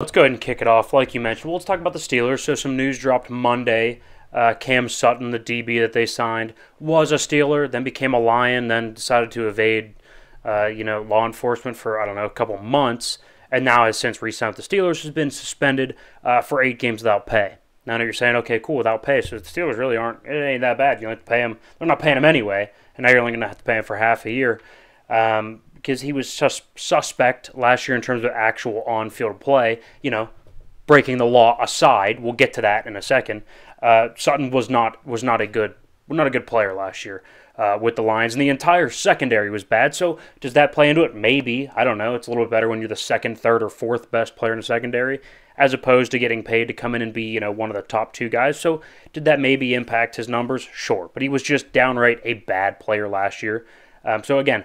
Let's go ahead and kick it off. Like you mentioned, well, let's talk about the Steelers. So some news dropped Monday. Cam Sutton, the DB that they signed, was a Steeler, then became a Lion, then decided to evade, law enforcement for, a couple months, and now has since re-signed with the Steelers, has been suspended for 8 games without pay. Now you're saying, okay, cool, without pay, so the Steelers really it ain't that bad. You only have to pay him. They're not paying him anyway, and now you're only going to have to pay him for half a year. Because he was suspect last year in terms of actual on-field play, breaking the law aside. We'll get to that in a second. Sutton was not a good player last year with the Lions, and the entire secondary was bad. So does that play into it? Maybe. I don't know. It's a little bit better when you're the second, third, or fourth best player in the secondary, as opposed to getting paid to come in and be one of the top 2 guys. So did that maybe impact his numbers? Sure, but he was just downright a bad player last year. So again,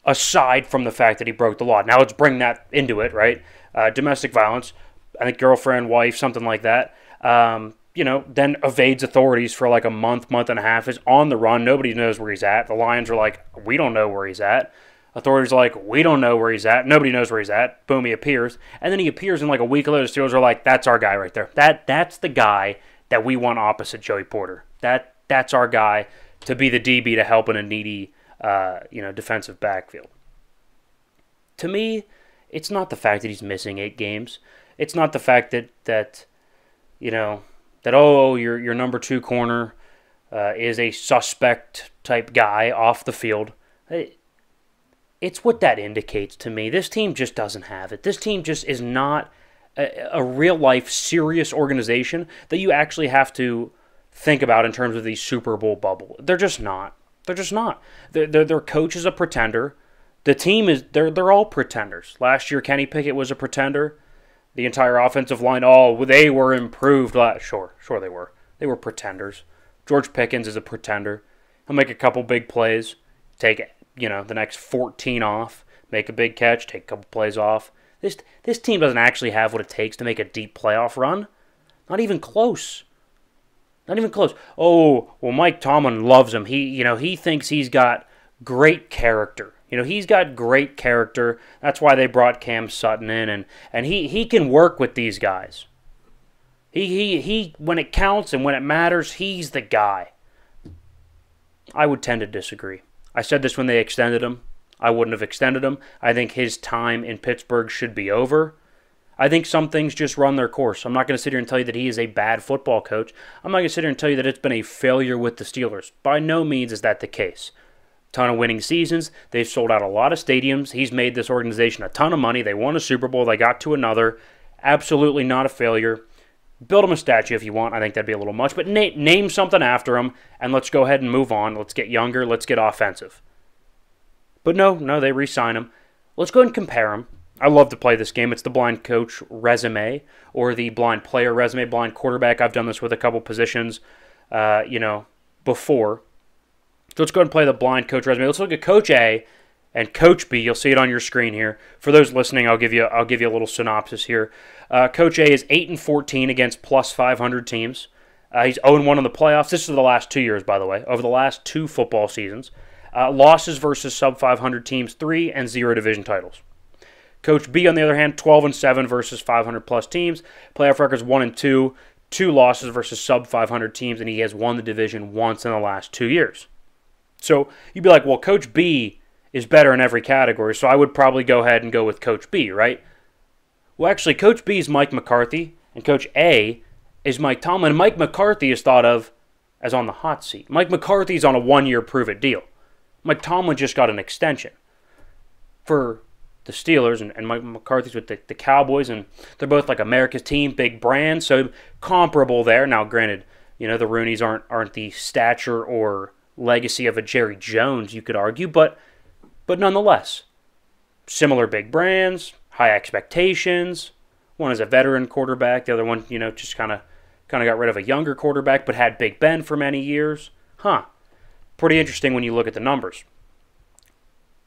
aside from the fact that he broke the law. Now let's bring that into it, right? Domestic violence, I think girlfriend, wife, something like that, then evades authorities for like a month and a half, is on the run. Nobody knows where he's at. The Lions are like, we don't know where he's at. Authorities are like, we don't know where he's at. Nobody knows where he's at. Boom, he appears. And then he appears in like a week later. The Steelers are like, that's our guy right there. That's the guy that we want opposite Joey Porter. That's our guy to be the DB to help in a needy defensive backfield. To me, it's not the fact that he's missing 8 games. It's not the fact that your number 2 corner is a suspect type guy off the field. It's what that indicates to me. This team just doesn't have it. This team just is not a real life serious organization that you actually have to think about in terms of the Super Bowl bubble. They're just not. They're just not. Their coach is a pretender. The team is they're all pretenders. Last year, Kenny Pickett was a pretender. The entire offensive line, they were improved. Sure they were. They were pretenders. George Pickens is a pretender. He'll make a couple big plays, take the next 14 off, make a big catch, take a couple plays off. This team doesn't actually have what it takes to make a deep playoff run. Not even close. Not even close. Oh, well, Mike Tomlin loves him. He thinks he's got great character. He's got great character. That's why they brought Cam Sutton in, and he can work with these guys. He when it counts and when it matters, he's the guy. I would tend to disagree. I said this when they extended him. I wouldn't have extended him. I think his time in Pittsburgh should be over. I think some things just run their course. I'm not going to sit here and tell you that he is a bad football coach. I'm not going to sit here and tell you that it's been a failure with the Steelers. By no means is that the case. Ton of winning seasons. They've sold out a lot of stadiums. He's made this organization a ton of money. They won a Super Bowl. They got to another. Absolutely not a failure. Build him a statue if you want. I think that'd be a little much. But name something after him, and let's go ahead and move on. Let's get younger. Let's get offensive. But no, they re-sign him. Let's go ahead and compare him. I love to play this game. It's the blind coach resume or the blind player resume, blind quarterback. I've done this with a couple positions, before. So let's go ahead and play the blind coach resume. Let's look at Coach A and Coach B. You'll see it on your screen here. For those listening, I'll give you a little synopsis here. Coach A is 8-14 against plus 500 teams. He's 0-1 in the playoffs. This is the last 2 years, by the way, over the last 2 football seasons. Losses versus sub 500 teams, 3 and 0 division titles. Coach B, on the other hand, 12-7 versus 500-plus teams. Playoff records 1-2, 2 losses versus sub-500 teams, and he has won the division once in the last 2 years. So you'd be like, well, Coach B is better in every category, so I would probably go ahead and go with Coach B, right? Well, actually, Coach B is Mike McCarthy, and Coach A is Mike Tomlin. Mike McCarthy is thought of as on the hot seat. Mike McCarthy's on a 1-year prove-it deal. Mike Tomlin just got an extension. For the Steelers, and Mike McCarthy's with the Cowboys, and they're both like America's team, big brand, so comparable there. Now, granted, the Rooneys aren't the stature or legacy of a Jerry Jones, you could argue, but nonetheless, similar big brands, high expectations. One is a veteran quarterback, the other one, just kind of got rid of a younger quarterback, but had Big Ben for many years. Pretty interesting when you look at the numbers.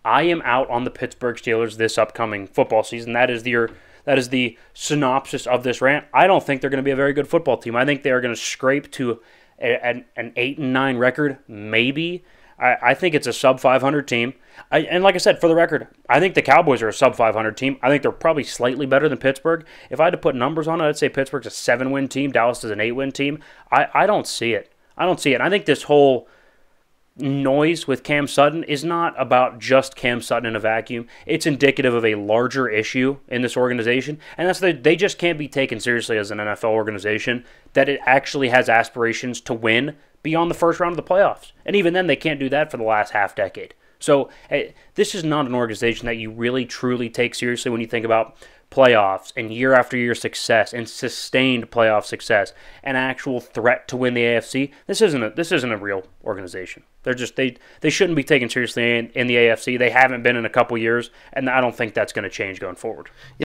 I am out on the Pittsburgh Steelers this upcoming football season. That is the synopsis of this rant. I don't think they're going to be a very good football team. I think they are going to scrape to an 8-9 record, maybe. I think it's a sub-500 team. And like I said, for the record, I think the Cowboys are a sub-500 team. I think they're probably slightly better than Pittsburgh. If I had to put numbers on it, I'd say Pittsburgh's a 7-win team. Dallas is an 8-win team. I don't see it. I don't see it. I think this whole noise with Cam Sutton is not about just Cam Sutton in a vacuum. It's indicative of a larger issue in this organization, and that's that they just can't be taken seriously as an NFL organization, that it actually has aspirations to win beyond the first round of the playoffs. And even then, they can't do that for the last half decade. So this is not an organization that you really, truly take seriously when you think about playoffs and year after year success and sustained playoff success and actual threat to win the AFC. This isn't a real organization. They shouldn't be taken seriously in the AFC. They haven't been in a couple years, and I don't think that's going to change going forward.